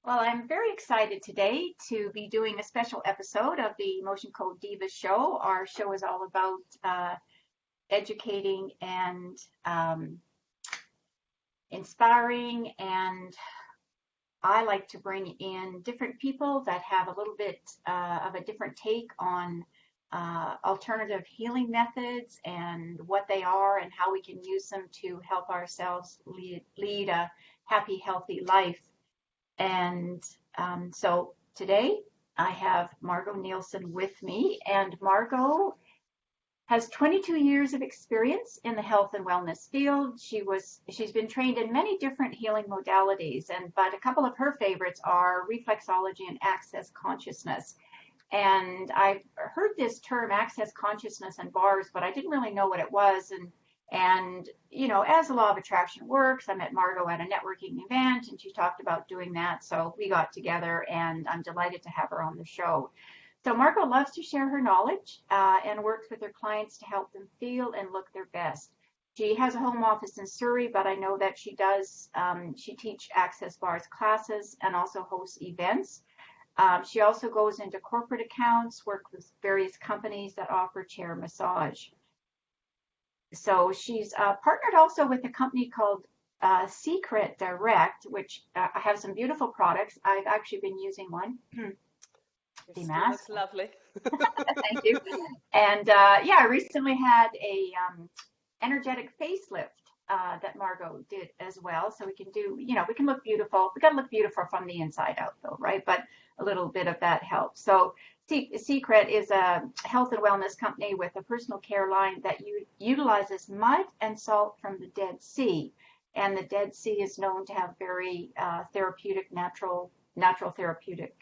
Well, I'm very excited today to be doing a special episode of the Emotion Code Divas show. Our show is all about educating and inspiring, and I like to bring in different people that have a little bit of a different take on alternative healing methods and what they are and how we can use them to help ourselves lead a happy, healthy life. And so today I have Margo Nielsen with me, and Margo has 22 years of experience in the health and wellness field. She's been trained in many different healing modalities, but a couple of her favorites are reflexology and access consciousness. And I've heard this term access consciousness and bars, but I didn't really know what it was. And as the law of attraction works, I met Margo at a networking event and she talked about doing that. So we got together and I'm delighted to have her on the show. So Margo loves to share her knowledge and works with her clients to help them feel and look their best. She has a home office in Surrey, but I know that she teaches Access Bars classes and also hosts events. She also goes into corporate accounts, works with various companies that offer chair massage. So she's partnered also with a company called Secret Direct, which I have some beautiful products. I've actually been using one, Your the skin looks mask. lovely. Thank you. And yeah, I recently had a energetic facelift that Margo did as well. So we can we can look beautiful. We got to look beautiful from the inside out though, right? But a little bit of that helps. So Secret is a health and wellness company with a personal care line that utilizes mud and salt from the Dead Sea. And the Dead Sea is known to have very therapeutic, natural therapeutic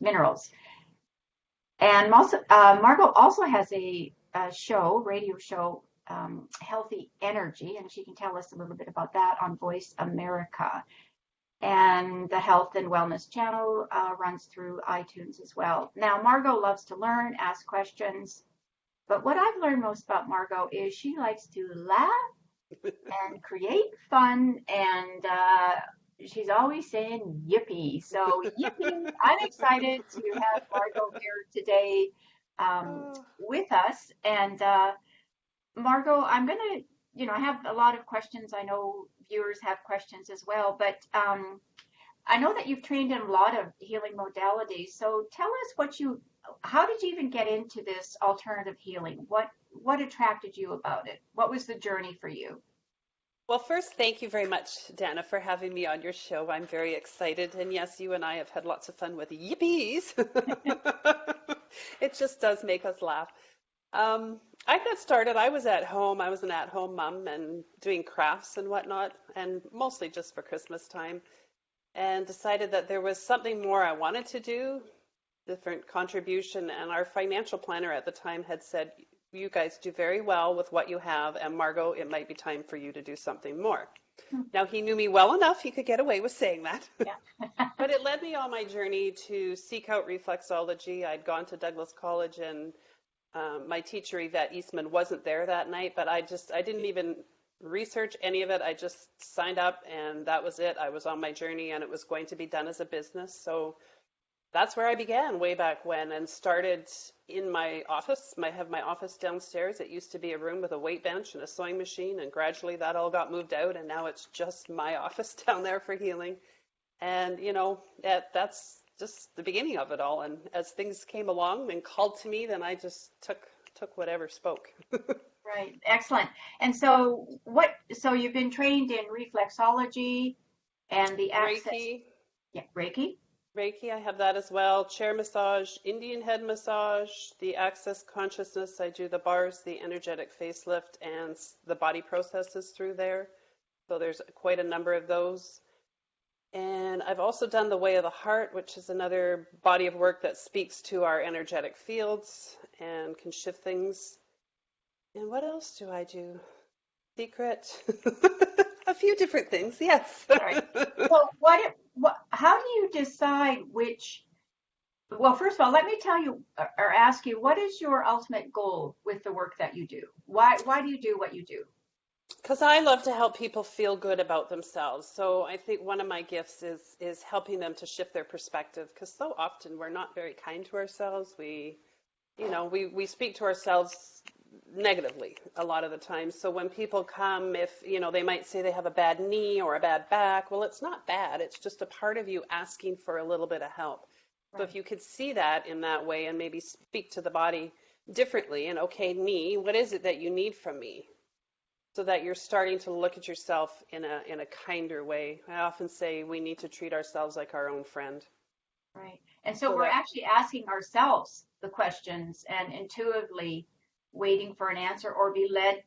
minerals. And Margo also has a radio show, Healthy Energy, and she can tell us a little bit about that on Voice America. And the Health and Wellness channel runs through iTunes as well. Now, Margo loves to learn, ask questions, but what I've learned most about Margo is she likes to laugh and create fun, and she's always saying yippee. So yippee! I'm excited to have Margo here today Oh, with us. And Margo, I'm gonna, I have a lot of questions. I know viewers have questions as well, but I know that you've trained in a lot of healing modalities. So tell us how did you even get into this alternative healing? What attracted you about it? What was the journey for you? well, first, thank you very much, Dana, for having me on your show. I'm very excited. And yes, you and I have had lots of fun with yippies. It just does make us laugh. I got started, I was at home. I was an at-home mom and doing crafts and whatnot, and mostly just for Christmas time, and decided that there was something more I wanted to do, different contribution. And our financial planner at the time had said, you guys do very well with what you have, and Margo, it might be time for you to do something more. Now, he knew me well enough, he could get away with saying that. Yeah. But it led me on my journey to seek out reflexology. I'd gone to Douglas College, and my teacher, Yvette Eastman, wasn't there that night, but I didn't even research any of it. I just signed up, and that was it. I was on my journey, and it was going to be done as a business. So that's where I began way back when, and started in my office. I have my office downstairs. It used to be a room with a weight bench and a sewing machine, and gradually that all got moved out, and now it's just my office down there for healing. And that's just the beginning of it all. And as things came along and called to me, then I just took whatever spoke. Right. Excellent. And so you've been trained in reflexology and the access, Reiki, yeah, Reiki. Reiki, I have that as well. Chair massage, Indian head massage, the access consciousness. I do the bars, the energetic facelift, and the body processes through there. So there's quite a number of those. And I've also done the Way of the Heart, which is another body of work that speaks to our energetic fields and can shift things. And what else do I do? Secret. A few different things, yes. All right. So how do you decide well, first of all, let me tell you or ask you, what is your ultimate goal with the work that you do? Why do you do what you do? Because I love to help people feel good about themselves. So I think one of my gifts is helping them to shift their perspective. Because so often we're not very kind to ourselves. We speak to ourselves negatively a lot of the time. So when people come, if, they might say they have a bad knee or a bad back, well, it's not bad. It's just a part of you asking for a little bit of help. So if Right. you could see that in that way and maybe speak to the body differently and, okay, knee, what is it that you need from me? So that you're starting to look at yourself in a kinder way. I often say we need to treat ourselves like our own friend. Right. And so So we're that, actually asking ourselves the questions and intuitively waiting for an answer or be led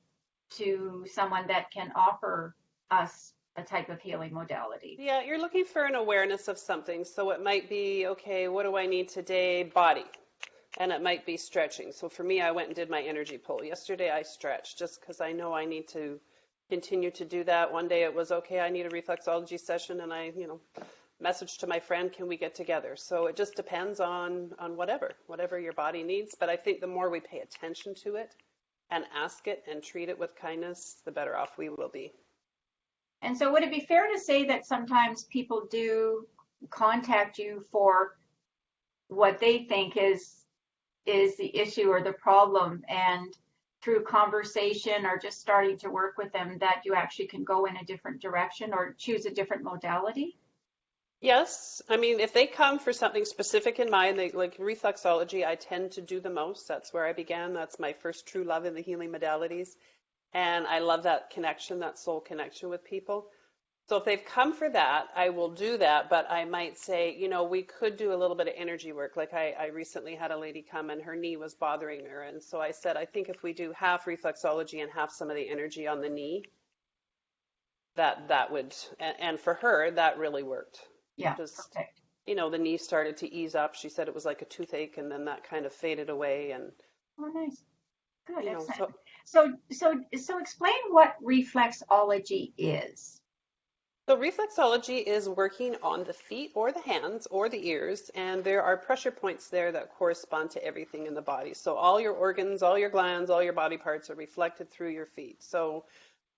to someone that can offer us a type of healing modality. yeah, you're looking for an awareness of something. So it might be, okay, what do I need today? Body. And it might be stretching. So for me, I went and did my energy pull. Yesterday I stretched just because I know I need to continue to do that. One day it was, okay, I need a reflexology session, and I messaged to my friend, can we get together? So it just depends on whatever your body needs. But I think the more we pay attention to it and ask it and treat it with kindness, the better off we will be. And so would it be fair to say that sometimes people do contact you for what they think is the issue or the problem, and through conversation or just starting to work with them that you actually can go in a different direction or choose a different modality? Yes, I mean, if they come for something specific in mind, like reflexology, I tend to do the most. That's where I began. That's my first true love in the healing modalities. And I love that connection, that soul connection with people. So if they've come for that, I will do that. But I might say, we could do a little bit of energy work. Like I recently had a lady come and her knee was bothering her. And so I said, I think if we do half reflexology and half some of the energy on the knee, that would, and for her, that really worked. Yeah, Just, perfect. the knee started to ease up. She said it was like a toothache, and then that kind of faded away. And, Oh, nice. Good, excellent. so So explain what reflexology is. So reflexology is working on the feet or the hands or the ears, and there are pressure points there that correspond to everything in the body. So all your organs, all your glands, all your body parts are reflected through your feet. So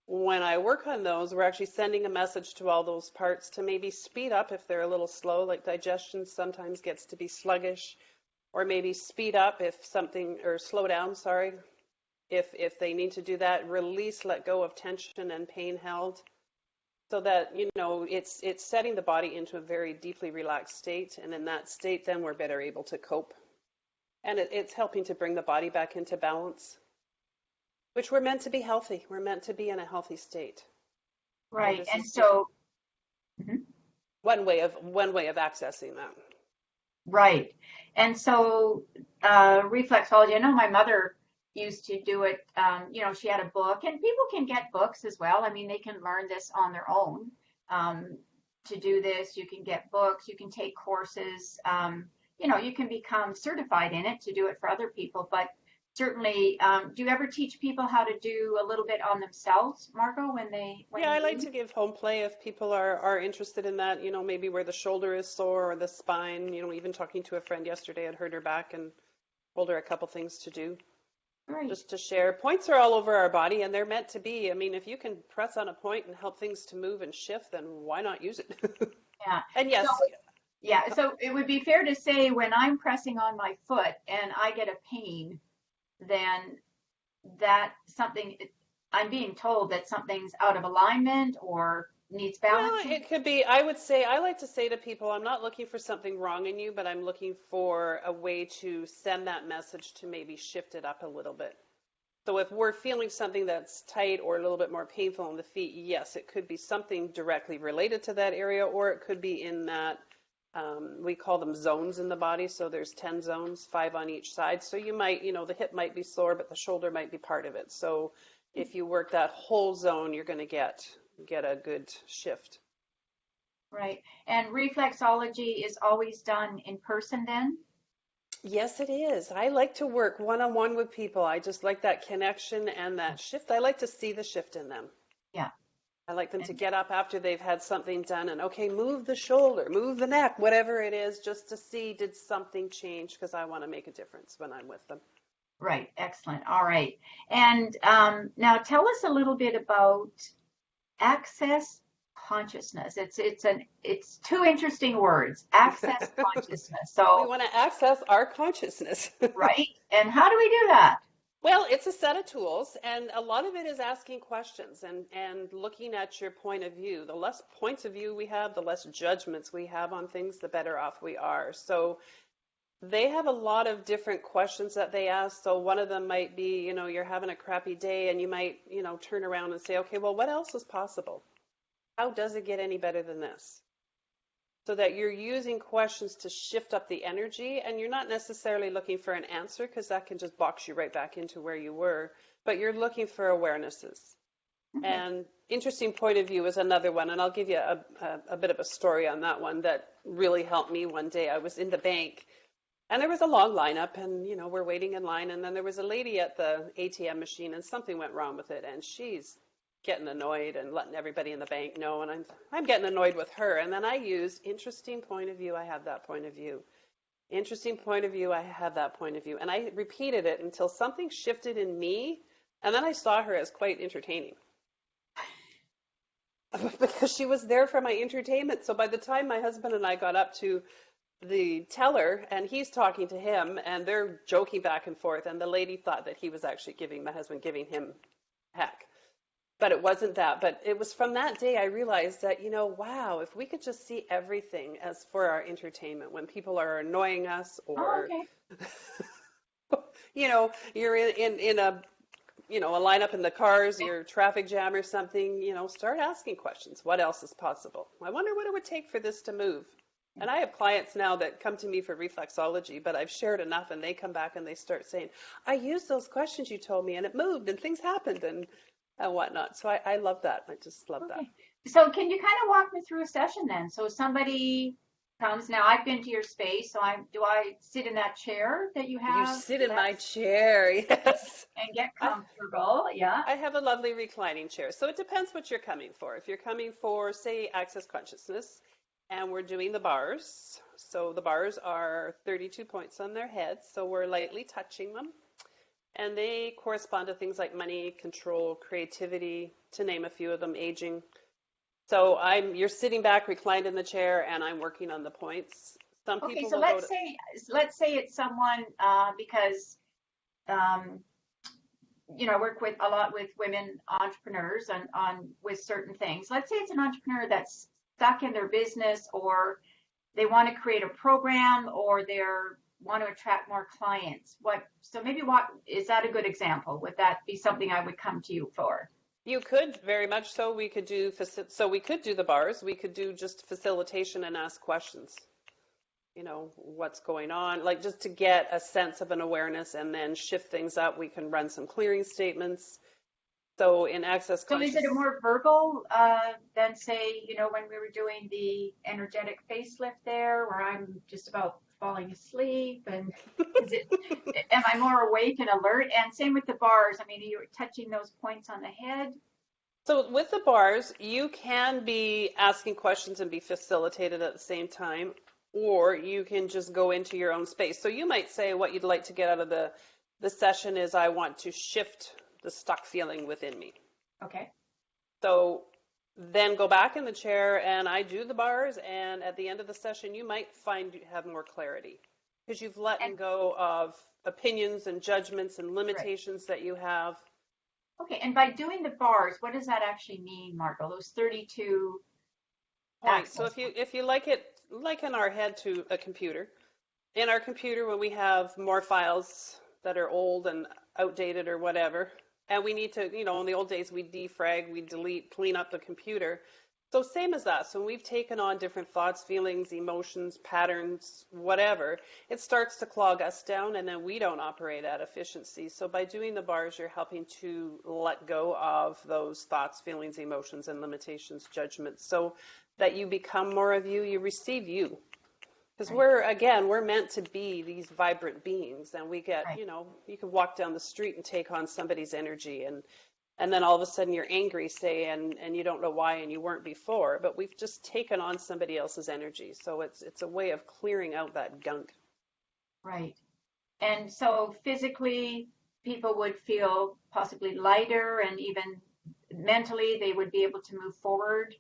when I work on those, we're actually sending a message to all those parts to maybe speed up if they're a little slow, like digestion sometimes gets to be sluggish, or maybe speed up if something, or slow down, sorry, if they need to do that, release, let go of tension and pain held, so that it's setting the body into a very deeply relaxed state, and in that state then we're better able to cope, and it's helping to bring the body back into balance, which we're meant to be healthy. We're meant to be in a healthy state. So Right. this And is just so, mhm, one way of accessing that. right. And so, reflexology, I know my mother used to do it. She had a book, and people can get books as well. I mean, they can learn this on their own. Um, to do this, you can get books, you can take courses, you can become certified in it to do it for other people. But certainly, do you ever teach people how to do a little bit on themselves, Margo, when Yeah, you I like meet? to give home play if people are interested in that, maybe where the shoulder is sore or the spine. Even talking to a friend yesterday, I'd hurt her back and told her a couple things to do, Right. just to share. Points are all over our body, and they're meant to be. I mean, if you can press on a point and help things to move and shift, then why not use it? Yeah. And So yes, yeah, so it would be fair to say when I'm pressing on my foot and I get a pain, then that something, I'm being told that something's out of alignment or needs well, balancing. it could be, I would say, I like to say to people, I'm not looking for something wrong in you, but I'm looking for a way to send that message to maybe shift it up a little bit. So if we're feeling something that's tight or a little bit more painful on the feet, yes, it could be something directly related to that area, or it could be in that, we call them zones in the body. So there's 10 zones, 5 on each side. So you might, the hip might be sore, but the shoulder might be part of it. So if you work that whole zone, you're going to get a good shift. Right. And reflexology is always done in person then? Yes, it is. I like to work one-on-one with people. I just like that connection and that shift. I like to see the shift in them. Yeah. I like them to And get up after they've had something done and, okay, move the shoulder, move the neck, whatever it is, just to see, did something change? Because I want to make a difference when I'm with them. Right. Excellent. All right. And now tell us a little bit about access consciousness. It's two interesting words. Access consciousness. We So, want to access our consciousness. right. And how do we do that? Well, it's a set of tools, and a lot of it is asking questions and looking at your point of view. The less points of view we have, the less judgments we have on things, the better off we are. So they have a lot of different questions that they ask. So one of them might be, you're having a crappy day, and you might, turn around and say, okay, well, what else is possible? How does it get any better than this? So that you're using questions to shift up the energy, and you're not necessarily looking for an answer because that can just box you right back into where you were, but you're looking for awarenesses. Okay. And interesting point of view is another one, and I'll give you a bit of a story on that one that really helped me one day. I was in the bank, and there was a long lineup, and we're waiting in line, and then there was a lady at the ATM machine, and something went wrong with it, and she's getting annoyed and letting everybody in the bank know, and I'm getting annoyed with her. And then I used interesting point of view, I have that point of view. Interesting point of view, I have that point of view. And I repeated it until something shifted in me, and then I saw her as quite entertaining. Because she was there for my entertainment. So by the time my husband and I got up to the teller, and he's talking to him, and they're joking back and forth, and the lady thought that he was actually my husband giving him heck. But it wasn't that. But it was from that day I realized that, wow, if we could just see everything as for our entertainment, when people are annoying us, Oh, or, okay. you're in a lineup in the cars, your traffic jam or something, start asking questions. What else is possible? I wonder what it would take for this to move. And I have clients now that come to me for reflexology, but I've shared enough, and they come back and they start saying, I used those questions you told me, and it moved, and things happened, and whatnot. So I love that. I just love that. Okay. So can you kind of walk me through a session then? So somebody comes now, I've been to your space, so do I sit in that chair that you You have sit in my left chair, yes. and get I, comfortable? Yeah. I have a lovely reclining chair. So it depends what you're coming for. If you're coming for, say, access consciousness, and we're doing the bars. So the bars are 32 points on their heads, so we're lightly touching them. And they correspond to things like money, control, creativity, to name a few of them, aging. So you're sitting back, reclined in the chair, and I'm working on the points. Some Okay, people so will go to, let's say it's someone because um, I work with a lot with women entrepreneurs on with certain things. Let's say it's an entrepreneur that's stuck in their business, or they want to create a program, or they're want to attract more clients. So maybe what is that a good example? Would that be something I would come to you for? you could very much so. We could do the bars. We could do just facilitation and ask questions. What's going on, like just to get a sense of an awareness, and then shift things up. We can run some clearing statements. So in access So is it a conscious, more verbal than say, when we were doing the energetic facelift there, where I'm just about falling asleep, and am I more awake and alert? And same with the bars. I mean, are you touching those points on the head? so with the bars, you can be asking questions and be facilitated at the same time, or you can just go into your own space. So you might say what you'd like to get out of the session is, I want to shift the stuck feeling within me. Okay. So then go back in the chair, and I do the bars, and at the end of the session, you might find you have more clarity because you've let And go of opinions and judgments and right. limitations that you have. Okay. And by doing the bars, what does that actually mean, Margo? Those 32 Point. So access points. if you like it, liken our head to a computer. In our computer, when we have more files that are old and outdated or whatever, and we need to, in the old days, we defrag, we delete, clean up the computer. So same as that. So we've taken on different thoughts, feelings, emotions, patterns, whatever. It starts to clog us down, and then we don't operate at efficiency. So by doing the bars, you're helping to let go of those thoughts, feelings, emotions, and limitations, judgments, so that you become more of you, you receive you. Because Right. we're meant to be these vibrant beings, and we get, Right. you can walk down the street and take on somebody's energy, and then all of a sudden you're angry, say, and you don't know why, and you weren't before, but we've just taken on somebody else's energy. So it's a way of clearing out that gunk. Right. And so physically, people would feel possibly lighter, and even mentally, they would be able to move forward.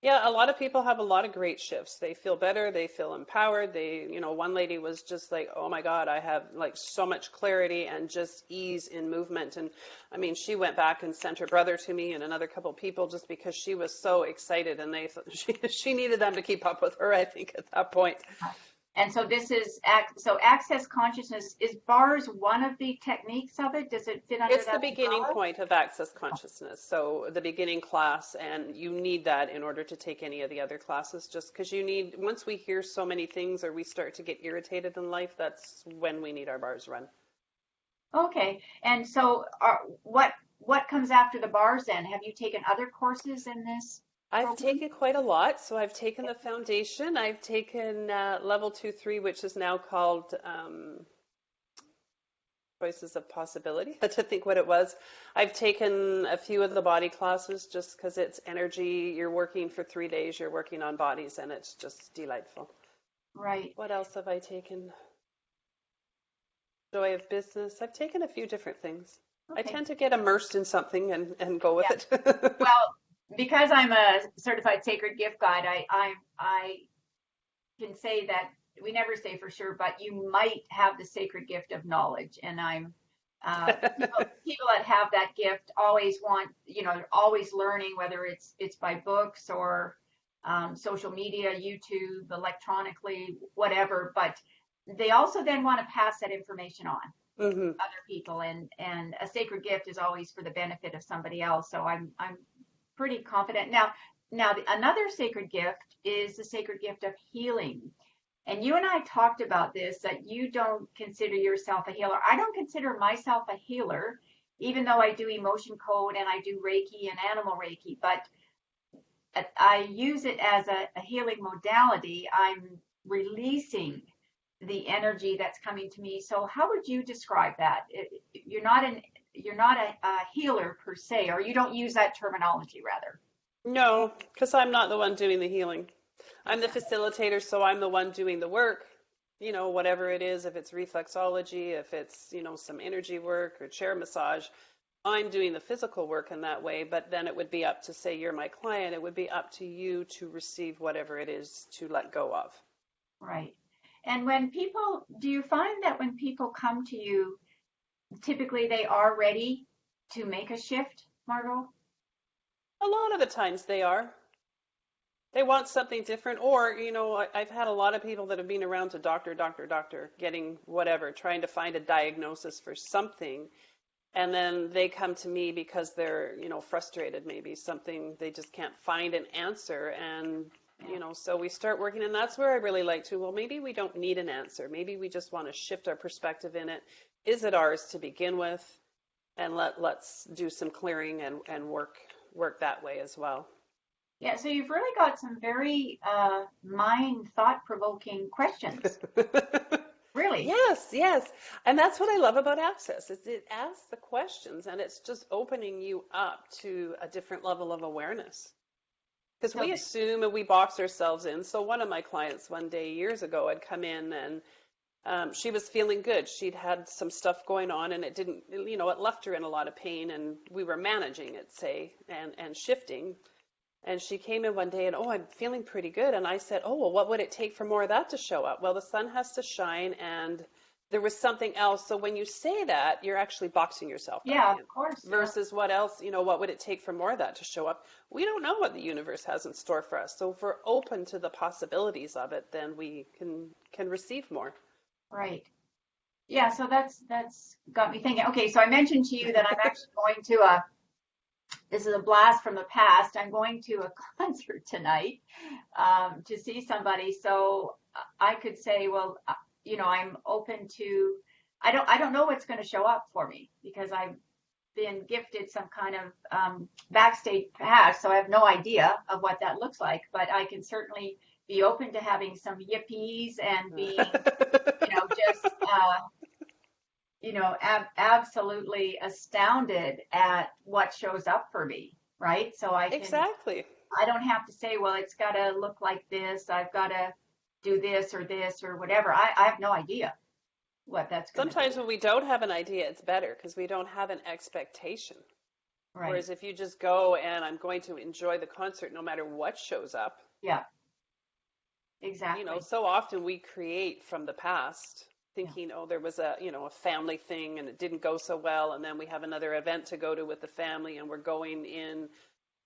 Yeah, a lot of people have a lot of great shifts. They feel better, they feel empowered. One lady was just like, "Oh my God, I have like so much clarity and just ease in movement." And I mean, she went back and sent her brother to me and another couple people just because she was so excited and she needed them to keep up with her, I think, at that point. And so this is so access consciousness. Is bars one of the techniques of it? Does it fit under It's the that beginning umbrella? point of access consciousness. So the beginning class, and you need that in order to take any of the other classes, just because once we hear so many things or we start to get irritated in life, that's when we need our bars run. Okay. And so what comes after the bars then? Have you taken other courses in this I've program? taken quite a lot. So I've taken the foundation. I've taken level 2, 3, which is now called Choices of Possibility. I had to think what it was. I've taken a few of the body classes just because it's energy. You're working for 3 days, you're working on bodies, and it's just delightful. Right. What else have I taken? Joy of Business. I've taken a few different things. I Okay. tend to get immersed in something and go with Yeah. it. Well, because I'm a certified sacred gift guide, I can say that we never say for sure, but you might have the sacred gift of knowledge. And people that have that gift always want, they're always learning, whether it's by books or social media, YouTube, electronically, whatever. But they also then want to pass that information on hmm other people, and a sacred gift is always for the benefit of somebody else. So I'm pretty confident. Now another sacred gift is the sacred gift of healing. And you and I talked about this, that you don't consider yourself a healer. I don't consider myself a healer, even though I do emotion code and I do Reiki and animal Reiki, but I use it as a healing modality. I'm releasing the energy that's coming to me. So how would you describe that? You're not a healer per se, or you don't use that terminology rather. No, because I'm not the one doing the healing. I'm the Exactly. facilitator, so I'm the one doing the work. Whatever it is, if it's reflexology, if it's, some energy work or chair massage, I'm doing the physical work in that way, but then it would be up to, say, you're my client, it would be up to you to receive whatever it is to let go of. Right. And do you find that when people come to you, typically they are ready to make a shift, Margo? A lot of the times they are. They want something different, or, I've had a lot of people that have been around to doctor, doctor, doctor, getting whatever, trying to find a diagnosis for something. And then they come to me because they're, frustrated, maybe something they just can't find an answer. And, Yeah. so we start working. And that's where I really like to, well, maybe we don't need an answer. Maybe we just want to shift our perspective in it. Is it ours to begin with? And let's do some clearing and work that way as well. Yeah, so you've really got some very mind thought-provoking questions. Really. Yes, yes. And that's what I love about Access, is it asks the questions and it's just opening you up to a different level of awareness. Because So we assume and we box ourselves in. So one of my clients one day years ago had come in and she was feeling good. She'd had some stuff going on and it didn't, it left her in a lot of pain and we were managing it, say, and shifting. And she came in one day and, oh, I'm feeling pretty good. And I said, oh, well, what would it take for more of that to show up? Well, the sun has to shine and there was something else. So when you say that, you're actually boxing yourself back yeah, of in. course. Yeah. Versus what else, what would it take for more of that to show up? We don't know what the universe has in store for us. So if we're open to the possibilities of it, then we can receive more. Right. Yeah, so that's got me thinking. Okay, so I mentioned to you that I'm actually going to this is a blast from the past. I'm going to a concert tonight to see somebody. So I could say, well, I'm open to. I don't know what's going to show up for me because I've been gifted some kind of backstage pass, so I have no idea of what that looks like. But I can certainly be open to having some yippies and being, just absolutely astounded at what shows up for me, right? So Exactly. I don't have to say, well, it's got to look like this. I've got to do this or whatever. I have no idea. what that's going to Sometimes be. when we don't have an idea, it's better because we don't have an expectation. Right. Whereas if you just go and I'm going to enjoy the concert no matter what shows up, Yeah, exactly. so often we create from the past Yeah. thinking, oh, there was a family thing and it didn't go so well. And then we have another event to go to with the family and we're going in,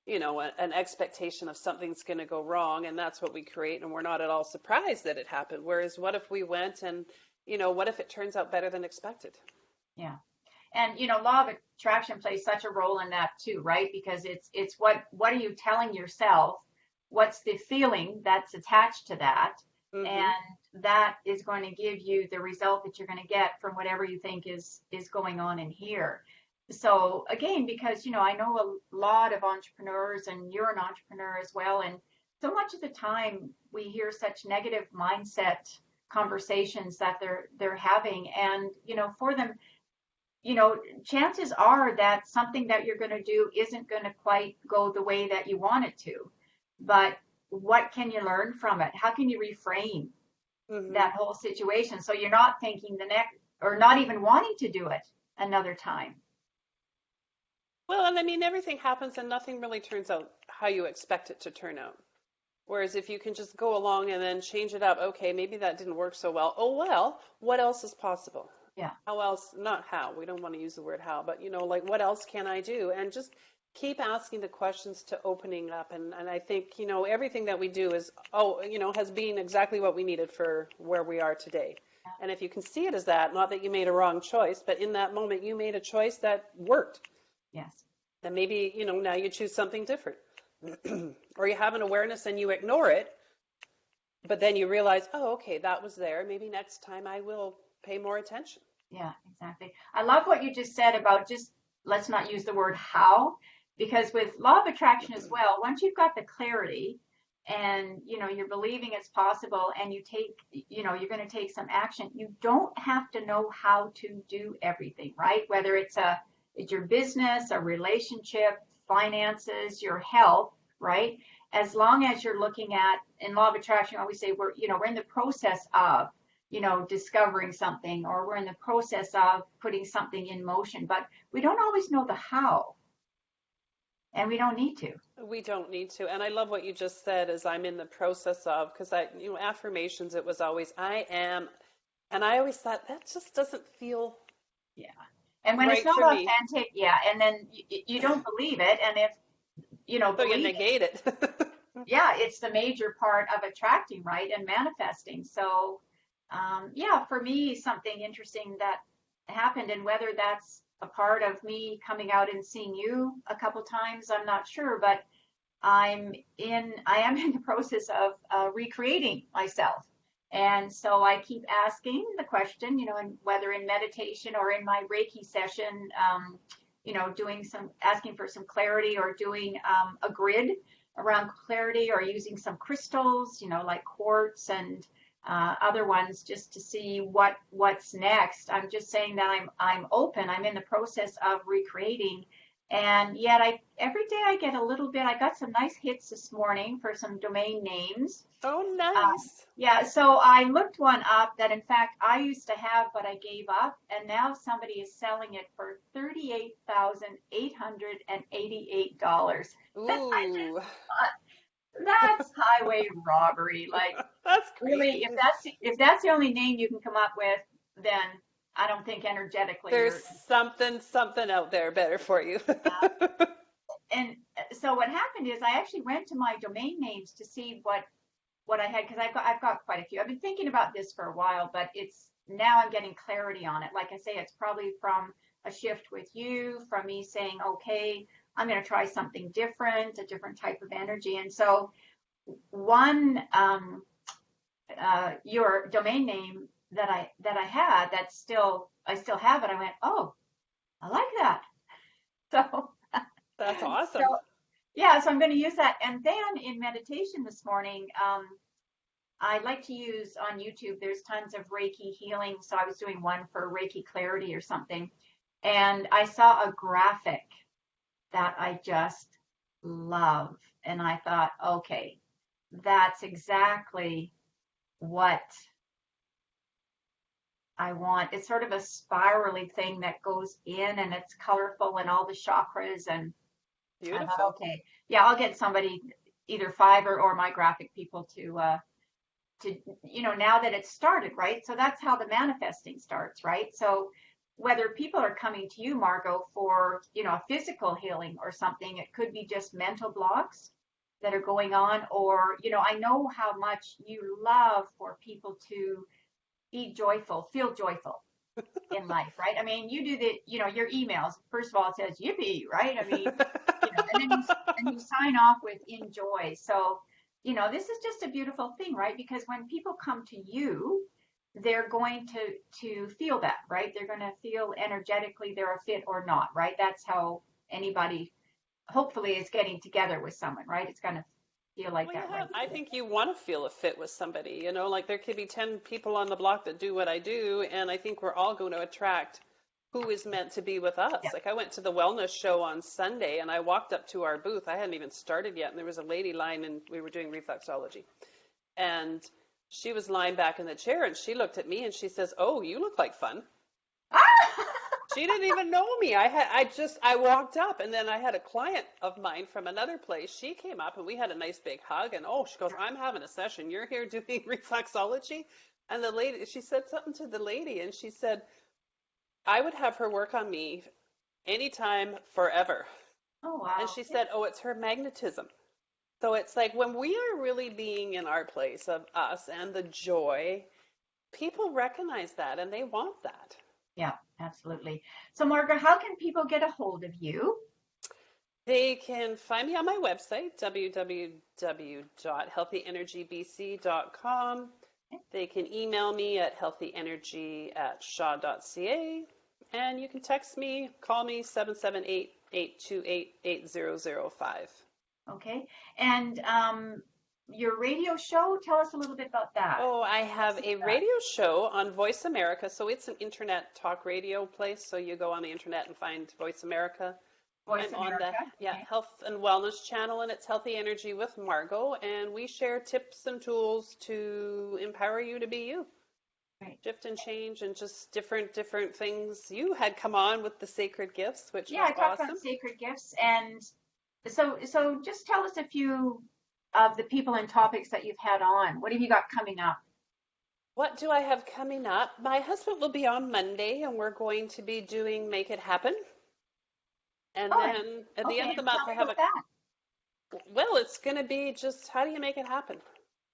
an expectation of something's going to go wrong. And that's what we create. And we're not at all surprised that it happened. Whereas what if we went and, what if it turns out better than expected? Yeah. And law of attraction plays such a role in that too, right? Because it's what are you telling yourself? What's the feeling that's attached to that? Hmm. And that is going to give you the result that you're going to get from whatever you think is going on in here. So again, because I know a lot of entrepreneurs, and you're an entrepreneur as well, and so much of the time we hear such negative mindset conversations that they're having, and for them, chances are that something that you're going to do isn't going to quite go the way that you want it to. But what can you learn from it? How can you reframe Hmm. that whole situation so you're not thinking the next, or not even wanting to do it another time? Well, and I mean, everything happens and nothing really turns out how you expect it to turn out. Whereas if you can just go along and then change it up, okay, maybe that didn't work so well. Oh, well, what else is possible? Yeah, How else, not how, we don't want to use the word how, but like what else can I do? And just keep asking the questions to opening up. And I think, everything that we do is, has been exactly what we needed for where we are today. yeah, And if you can see it as that, not that you made a wrong choice, but in that moment you made a choice that worked. yes, And maybe, now you choose something different. Or you have an awareness and you ignore it, but then you realize, oh, okay, that was there. Maybe next time I will pay more attention. yeah, exactly. I love what you just said about, just let's not use the word how, because with law of attraction as well, once you've got the clarity, and you're believing it's possible, and you're going to take some action, you don't have to know how to do everything, right? Whether it's your business, a relationship, finances, your health, right? As long as you're looking at, in law of attraction, I always say we're in the process of discovering something, or we're in the process of putting something in motion, but we don't always know the how, and we don't need to. We don't need to. And I love what you just said is I'm in the process of, because affirmations, it was always I am. And I always thought that just doesn't feel Yeah. And when it's right not for me. authentic, yeah, and then you don't believe it, and if So you believing, negate it. yeah, it's the major part of attracting, right, and manifesting. So, yeah, for me, something interesting that happened, and whether that's a part of me coming out and seeing you a couple times, I'm not sure, but I am in the process of recreating myself. And so I keep asking the question, and whether in meditation or in my Reiki session, doing asking for some clarity, or doing a grid around clarity, or using some crystals, like quartz and other ones, just to see what's next. I'm just saying that I'm open. I'm in the process of recreating, and yet every day I get a little bit. I got some nice hits this morning for some domain names. Oh, Um, nice. yeah, so I looked one up that in fact I used to have, but I gave up, and now somebody is selling it for $38,888. I just Ooh, thought, that's highway robbery. Like, that's really, crazy. if that's the only name you can come up with, then I don't think energetically There's you're. something out there better for you. And so what happened is I actually went to my domain names to see what I had, because I've got quite a few. I've been thinking about this for a while, but it's now I'm getting clarity on it. Like I say, it's probably from a shift with you, from me saying, okay, I'm going to try something different, a different type of energy. And so one, your domain name that I had, I still have it. I went, oh, I like that. So That's so awesome. yeah, so I'm going to use that. And then in meditation this morning, I like to use on YouTube, there's tons of Reiki healing. So I was doing one for Reiki clarity or something. And I saw a graphic that I just love. And I thought, okay, that's exactly what I want. It's sort of a spirally thing that goes in and it's colorful and all the chakras. And I thought, Beautiful. okay, yeah, I'll get somebody, either Fiverr or my graphic people to, now that it's started, right? So that's how the manifesting starts, right? So whether people are coming to you, Margo, for, a physical healing or something, it could be just mental blocks that are going on, or, I know how much you love for people to be joyful, feel joyful in life, right? I mean, you do your emails, first of all, it says yippee, right? I mean, and you sign off with enjoy. So, this is just a beautiful thing, right? Because when people come to you, they're going to feel that, right? They're going to feel energetically they're a fit or not, right? That's how anybody hopefully is getting together with someone, right? It's going to feel like Well, that, right? I think you want to feel a fit with somebody, like there could be 10 people on the block that do what I do, and I think we're all going to attract who is meant to be with Yeah. us. Like I went to the wellness show on Sunday and I walked up to our booth. I hadn't even started yet, and there was a lady lying, and we were doing reflexology. And she was lying back in the chair and she looked at me and she says, "Oh, you look like fun." She didn't even know me. I walked up, and then I had a client of mine from another place. She came up and we had a nice big hug, and she goes, "I'm having a session. You're here doing reflexology?" And the lady, she said something to the lady, and she said, "I would have her work on me anytime, forever." Oh, And wow. she said, "Oh, it's her magnetism." So it's like when we are really being in our place of us and the joy, people recognize that and they want that. Yeah, absolutely. So, Margaret, how can people get a hold of you? They can find me on my website, www.healthyenergybc.com. They can email me at healthyenergy@shaw.ca. And you can text me, call me 778-828-8005. Okay. And your radio show, tell us a little bit about that. Oh, I What's have it a about? radio show on Voice America. So it's an internet talk radio place. So you go on the internet and find Voice America. Voice I'm on the America. Okay. Health and Wellness channel, and it's Healthy Energy with Margo, and we share tips and tools to empower you to be you. Great. Shift and change and just different things. You had come on with the sacred gifts, which Yeah, was I talked about awesome. sacred gifts, and so just tell us a few of the people and topics that you've had on. What have you got coming up? What do I have coming up? My husband will be on Monday, and we're going to be doing Make It Happen. And Oh, then at the end okay. of the And month, tell I me have about that. it's going to be just how do you make it happen?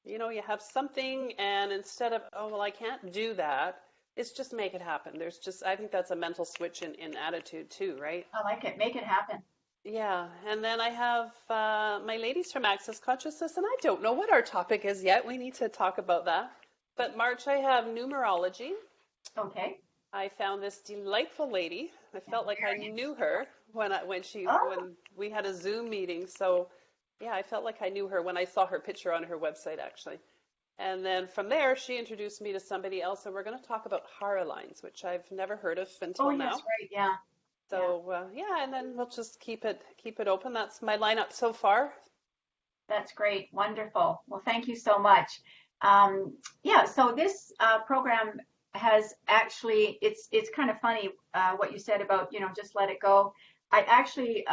You have something, and instead of, oh, well, I can't do that, it's just make it happen. I think that's a mental switch in attitude too, right? I like it. Make it happen. Yeah. And then I have my ladies from Access Consciousness, and I don't know what our topic is yet. We need to talk about that. But March, I have numerology. Okay. I found this delightful lady. I Yeah, felt like I very knew interesting. her Oh, when we had a Zoom meeting. So yeah, I felt like I knew her when I saw her picture on her website, actually. And then from there, she introduced me to somebody else, and we're going to talk about Hara lines, which I've never heard of oh until yes, now. right. Yeah, yeah. So yeah, and then we'll just keep it open. That's my lineup so far. That's great. Wonderful. Well, thank you so much. Um, yeah, so this program has actually, it's kind of funny what you said about, just let it go. I actually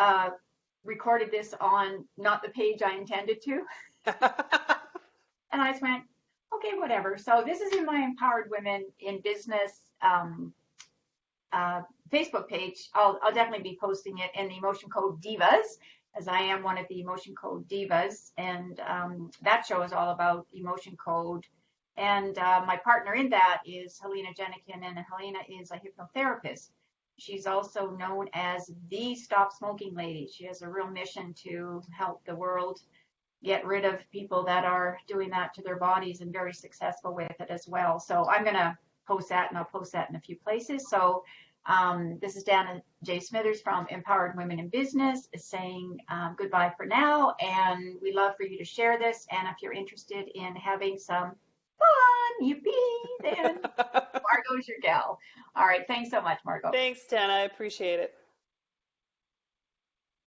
recorded this on not the page I intended to, and I just went, okay, whatever. So this is in my Empowered Women in Business uh, Facebook page. I'll definitely be posting it in the Emotion Code Divas, as I am one of the Emotion Code Divas, and that show is all about emotion code. And my partner in that is Helena Jenikin, and Helena is a hypnotherapist. She's also known as the Stop Smoking Lady. She has a real mission to help the world get rid of people that are doing that to their bodies, and very successful with it as well. So I'm going to post that, and I'll post that in a few places. So this is Dana J. Smithers from Empowered Women in Business is saying goodbye for now, and we love for you to share this. And if you're interested in having some fun, yippee, then Margo's your gal. All right, thanks so much, Margo. Thanks, Dan. I appreciate it.